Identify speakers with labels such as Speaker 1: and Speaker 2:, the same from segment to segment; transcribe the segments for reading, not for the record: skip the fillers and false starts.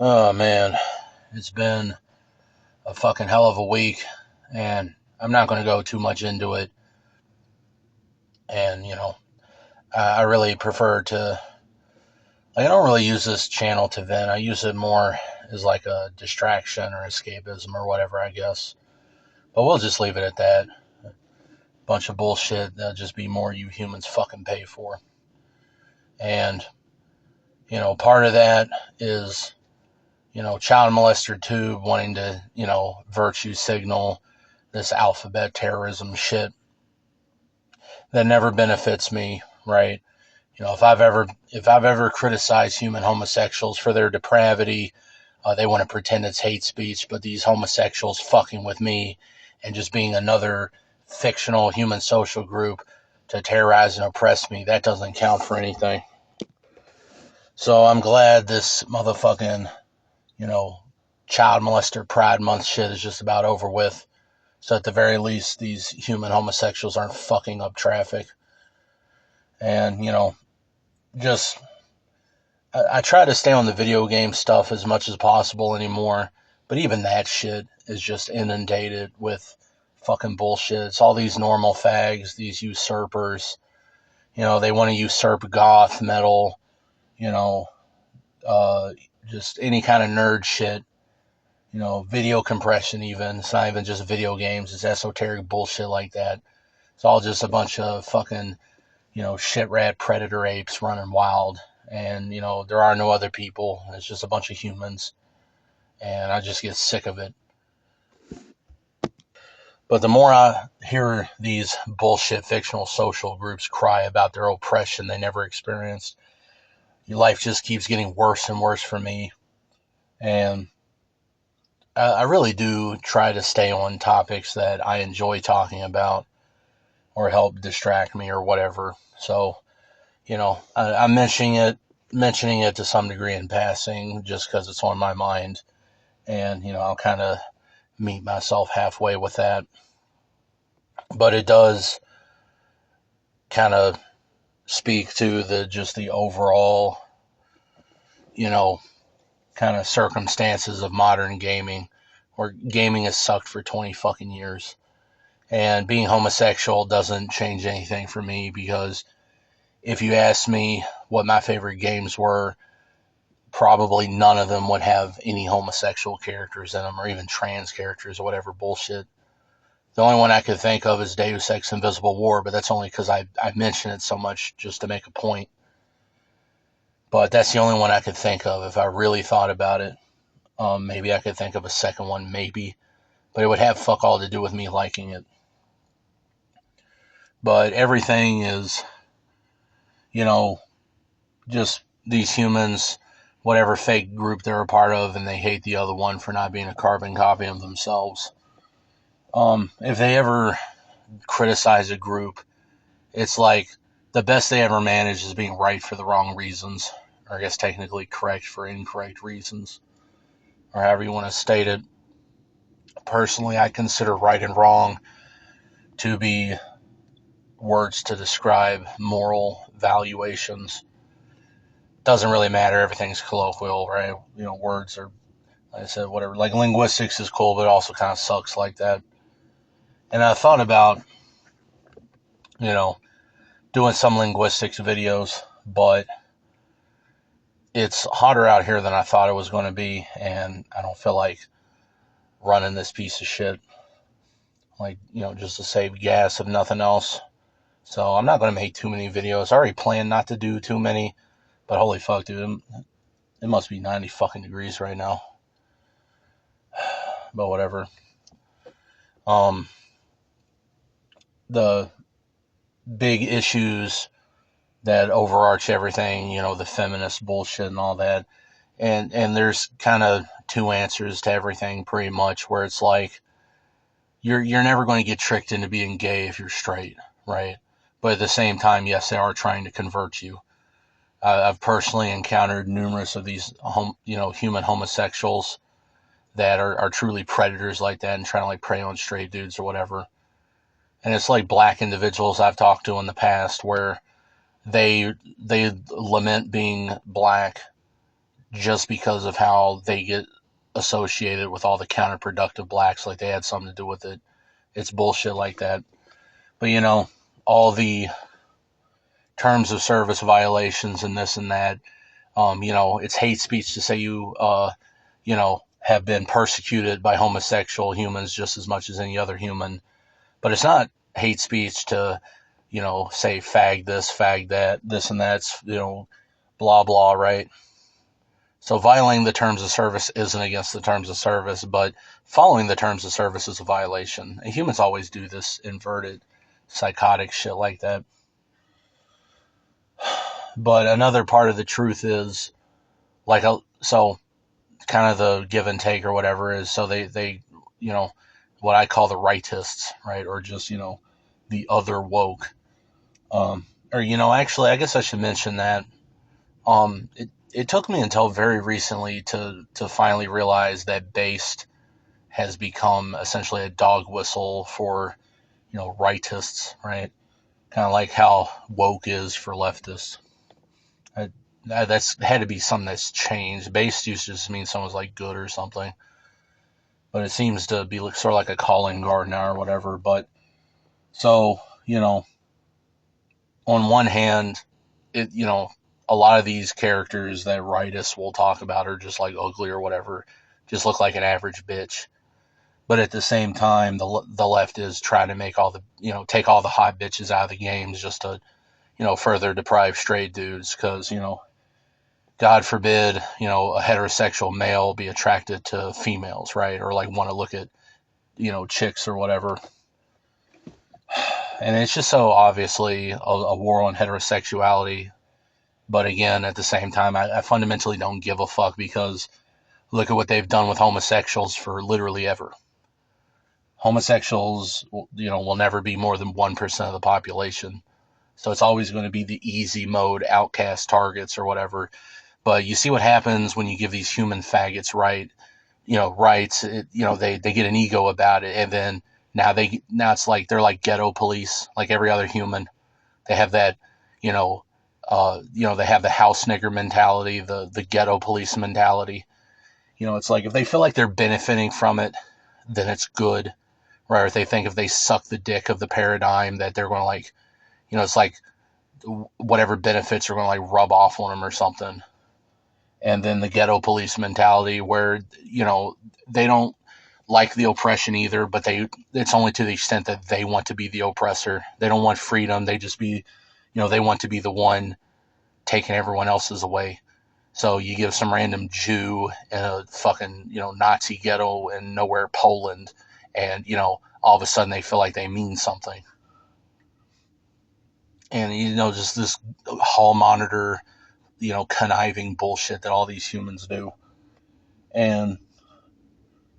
Speaker 1: Oh man, it's been a fucking hell of a week, and I'm not going to go too much into it. And I really prefer to. Like, I don't really use this channel to vent. I use it more as like a distraction or escapism or whatever, I guess. But we'll just leave it at that. Bunch of bullshit that'll just be more you humans fucking pay for. And part of that is child molester tube wanting to virtue signal this alphabet terrorism shit that never benefits me, right? If I've ever criticized human homosexuals for their depravity, they want to pretend it's hate speech, but these homosexuals fucking with me and just being another fictional human social group to terrorize and oppress me, that doesn't count for anything. So I'm glad this motherfucking, you know, child molester Pride Month shit is just about over with. So at the very least, these human homosexuals aren't fucking up traffic. And, just I try to stay on the video game stuff as much as possible anymore, but even that shit is just inundated with fucking bullshit. It's all these normal fags, these usurpers. They want to usurp goth, metal, you know, uh, just any kind of nerd shit. Video compression even. It's not even just video games, it's esoteric bullshit like that. It's all just a bunch of fucking, shit rat predator apes running wild. And, there are no other people. It's just a bunch of humans. And I just get sick of it. But the more I hear these bullshit fictional social groups cry about their oppression they never experienced, your life just keeps getting worse and worse for me. And I really do try to stay on topics that I enjoy talking about or help distract me or whatever. So, I'm mentioning it to some degree in passing just because it's on my mind. And, I'll kind of meet myself halfway with that. But it does kind of speak to the overall, you know, kind of circumstances of modern gaming, where gaming has sucked for 20 fucking years. And being homosexual doesn't change anything for me because if you ask me what my favorite games were, probably none of them would have any homosexual characters in them or even trans characters or whatever bullshit. The only one I could think of is Deus Ex Invisible War, but that's only because I mention it so much just to make a point. But that's the only one I could think of if I really thought about it. Maybe I could think of a second one, maybe. But it would have fuck all to do with me liking it. But everything is, you know, just these humans, whatever fake group they're a part of, and they hate the other one for not being a carbon copy of themselves. If they ever criticize a group, it's like the best they ever manage is being right for the wrong reasons, or I guess technically correct for incorrect reasons, or however you want to state it. Personally, I consider right and wrong to be words to describe moral valuations. Doesn't really matter. Everything's colloquial, right? Words are, like I said, whatever. Like linguistics is cool, but it also kind of sucks like that. And I thought about, you know, doing some linguistics videos, but it's hotter out here than I thought it was going to be, and I don't feel like running this piece of shit, like, just to save gas if nothing else. So I'm not going to make too many videos. I already planned not to do too many, but holy fuck, dude, it must be 90 fucking degrees right now. But whatever. Um, the big issues that overarch everything, the feminist bullshit and all that, and there's kind of two answers to everything pretty much, where it's like you're never going to get tricked into being gay if you're straight, right? But at the same time, yes, they are trying to convert you. I've personally encountered numerous of these human homosexuals that are truly predators like that and trying to like prey on straight dudes or whatever. And it's like black individuals I've talked to in the past where they lament being black just because of how they get associated with all the counterproductive blacks, like they had something to do with it. It's bullshit like that. But all the terms of service violations and this and that. It's hate speech to say have been persecuted by homosexual humans just as much as any other human. But it's not hate speech to, say fag this, fag that, this and that's, blah, blah, right? So violating the terms of service isn't against the terms of service, but following the terms of service is a violation. And humans always do this inverted, psychotic shit like that. But another part of the truth is, so kind of the give and take or whatever is, so they what I call the rightists, right? Or just, the other woke. Or, actually, I guess I should mention that. It took me until very recently to finally realize that based has become essentially a dog whistle for, rightists, right? Kind of like how woke is for leftists. That's had to be something that's changed. Based used to just mean someone's like good or something, but it seems to be sort of like a calling card now or whatever. But so, on one hand, a lot of these characters that rightists will talk about are just like ugly or whatever, just look like an average bitch. But at the same time, the left is trying to make take all the hot bitches out of the games just to, further deprive straight dudes because, God forbid, a heterosexual male be attracted to females, right? Or like want to look at, chicks or whatever. And it's just so obviously a war on heterosexuality. But again, at the same time, I fundamentally don't give a fuck because look at what they've done with homosexuals for literally ever. Homosexuals, will never be more than 1% of the population. So it's always going to be the easy mode outcast targets or whatever. But you see what happens when you give these human faggots rights. They get an ego about it, and then now it's like they're like ghetto police, like every other human. They have that, they have the house nigger mentality, the ghetto police mentality. It's like if they feel like they're benefiting from it, then it's good. Right? Or if they think if they suck the dick of the paradigm that they're going to like, it's like whatever benefits are going to like rub off on them or something. And then the ghetto police mentality where, they don't like the oppression either, but it's only to the extent that they want to be the oppressor. They don't want freedom. They want to be the one taking everyone else's away. So you give some random Jew in a fucking, Nazi ghetto in nowhere Poland, and, all of a sudden they feel like they mean something. And, just this hall monitor, conniving bullshit that all these humans do. And,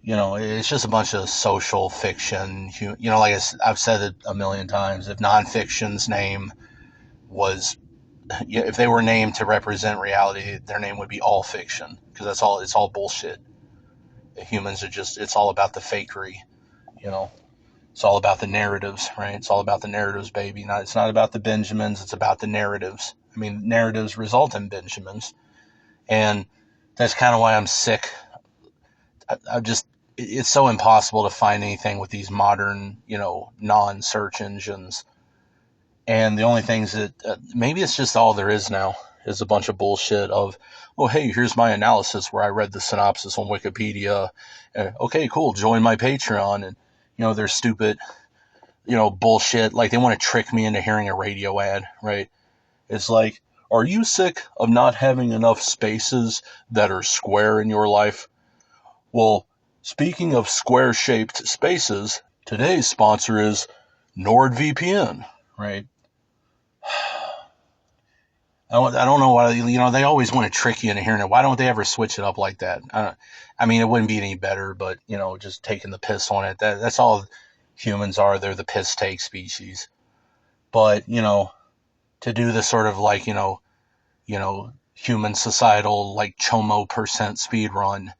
Speaker 1: it's just a bunch of social fiction. Like I've said it a million times, if nonfiction's name was, if they were named to represent reality, their name would be all fiction, because it's all bullshit. Humans are it's all about the fakery, it's all about the narratives, right? It's all about the narratives, baby. It's not about the Benjamins, it's about the narratives. I mean, narratives result in Benjamins. And that's kind of why I'm sick. It's so impossible to find anything with these modern, non-search engines. And the only things that maybe it's just all there is now is a bunch of bullshit of, oh, hey, here's my analysis where I read the synopsis on Wikipedia. Okay, cool. Join my Patreon. And, they're stupid, bullshit. Like they want to trick me into hearing a radio ad, right? It's like, are you sick of not having enough spaces that are square in your life? Well, speaking of square-shaped spaces, today's sponsor is NordVPN, right? I don't know why, they always want to trick you into hearing it. Why don't they ever switch it up like that? I mean, it wouldn't be any better, but, just taking the piss on it. That's all humans are. They're the piss take species. But, to do this sort of like, human societal, like chomo percent speedrun,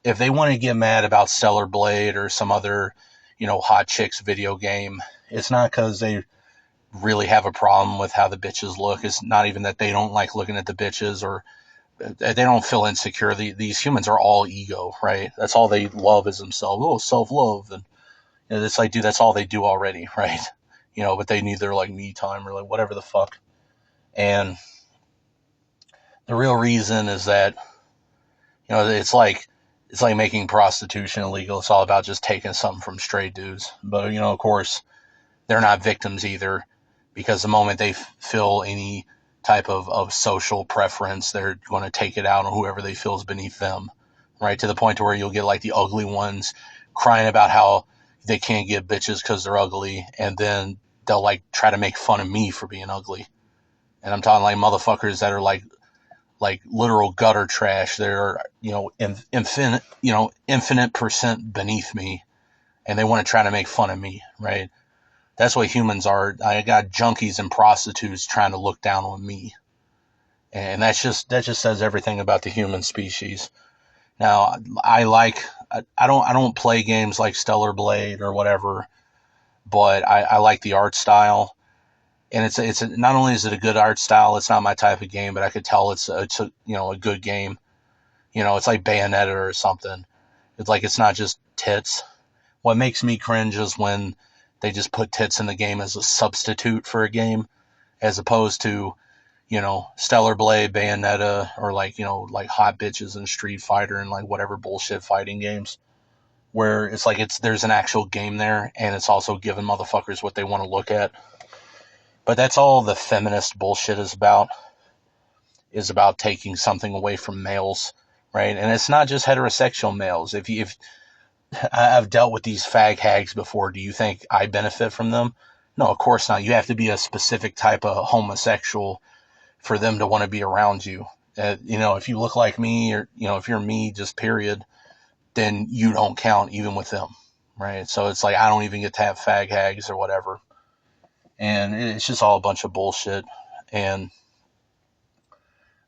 Speaker 1: if they want to get mad about Stellar Blade or some other, hot chicks video game, it's not because they really have a problem with how the bitches look. It's not even that they don't like looking at the bitches or they don't feel insecure. These humans are all ego, right? That's all they love is themselves. Oh, self-love. And it's like, dude, that's all they do already, right? But they need their like me time or like whatever the fuck. And the real reason is that, it's like making prostitution illegal. It's all about just taking something from stray dudes. But, of course, they're not victims either, because the moment they feel any type of social preference, they're going to take it out on whoever they feel is beneath them, right? To the point to where you'll get like the ugly ones crying about how they can't get bitches because they're ugly, and then they'll like try to make fun of me for being ugly. And I'm talking like motherfuckers that are like literal gutter trash. They're infinite percent beneath me, and they want to try to make fun of me, right? That's what humans are. I got junkies and prostitutes trying to look down on me, and that just says everything about the human species. Now, I don't play games like Stellar Blade or whatever, but I like the art style, and not only is it a good art style, it's not my type of game, but I could tell it's a good game. It's like Bayonetta or something. It's like it's not just tits. What makes me cringe is when they just put tits in the game as a substitute for a game, as opposed to, Stellar Blade, Bayonetta, or like hot bitches in Street Fighter and like whatever bullshit fighting games, where it's like there's an actual game there, and it's also giving motherfuckers what they want to look at. But that's all the feminist bullshit is about taking something away from males, right? And it's not just heterosexual males. If I've dealt with these fag hags before. Do you think I benefit from them? No, of course not. You have to be a specific type of homosexual for them to want to be around you. If you look like me, or if you're me, just period, then you don't count even with them, right? So it's like I don't even get to have fag hags or whatever, and it's just all a bunch of bullshit. And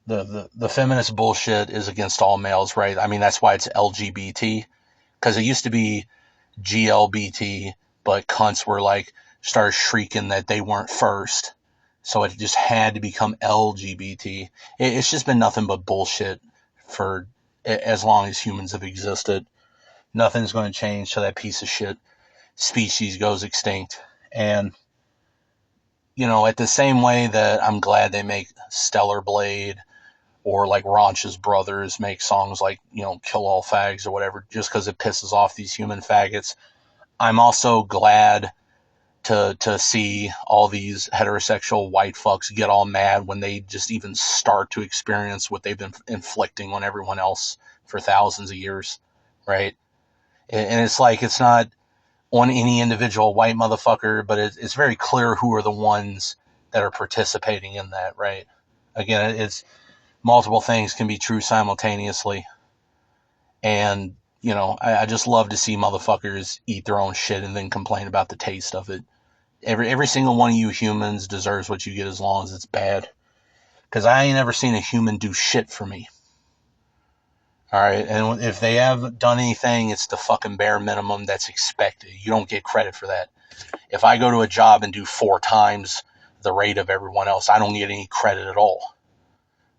Speaker 1: the feminist bullshit is against all males, right? I mean, that's why it's LGBT, because it used to be GLBT, but cunts were like started shrieking that they weren't first, so it just had to become LGBT. It's just been nothing but bullshit for as long as humans have existed. Nothing's going to change till that piece of shit species goes extinct. And at the same way that I'm glad they make Stellar Blade, or like Ranch's brothers make songs like Kill All Fags or whatever, just because it pisses off these human faggots. I'm also glad to see all these heterosexual white fucks get all mad when they just even start to experience what they've been inflicting on everyone else for thousands of years, right? And it's like, it's not on any individual white motherfucker, but it's very clear who are the ones that are participating in that, right? Again, it's multiple things can be true simultaneously. And, I just love to see motherfuckers eat their own shit and then complain about the taste of it. Every single one of you humans deserves what you get as long as it's bad. Because I ain't ever seen a human do shit for me. Alright, and if they have done anything, it's the fucking bare minimum that's expected. You don't get credit for that. If I go to a job and do 4 times the rate of everyone else, I don't get any credit at all.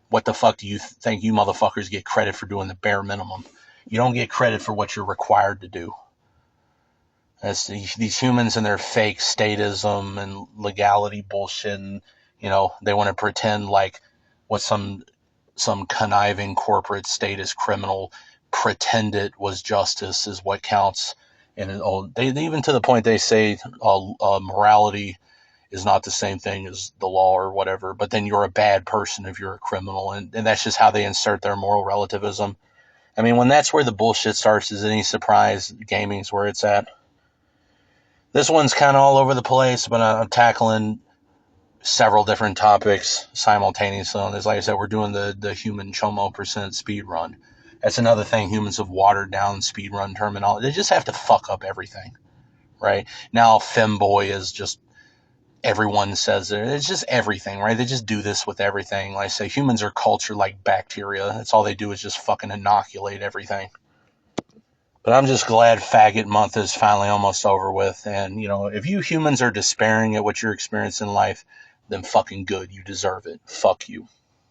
Speaker 1: What the fuck do you think you motherfuckers get credit for doing the bare minimum? You don't get credit for what you're required to do. That's these humans and their fake statism and legality bullshit, and they want to pretend like what some conniving corporate statist criminal pretended was justice is what counts. And they even, to the point, they say morality is not the same thing as the law or whatever, but then you're a bad person if you're a criminal, and that's just how they insert their moral relativism. I mean, when that's where the bullshit starts, is it any surprise gaming's where it's at? This one's kind of all over the place, but I'm tackling several different topics simultaneously on this. Like I said, we're doing the human chomo percent speed run. That's another thing. Humans have watered down speed run terminology. They just have to fuck up everything, right? Now, femboy is just, everyone says it. It's just everything, right? They just do this with everything. Like I say, humans are cultured like bacteria. That's all they do is just fucking inoculate everything. But I'm just glad Faggot Month is finally almost over with. And, if you humans are despairing at what you're experiencing in life, then fucking good. You deserve it. Fuck you.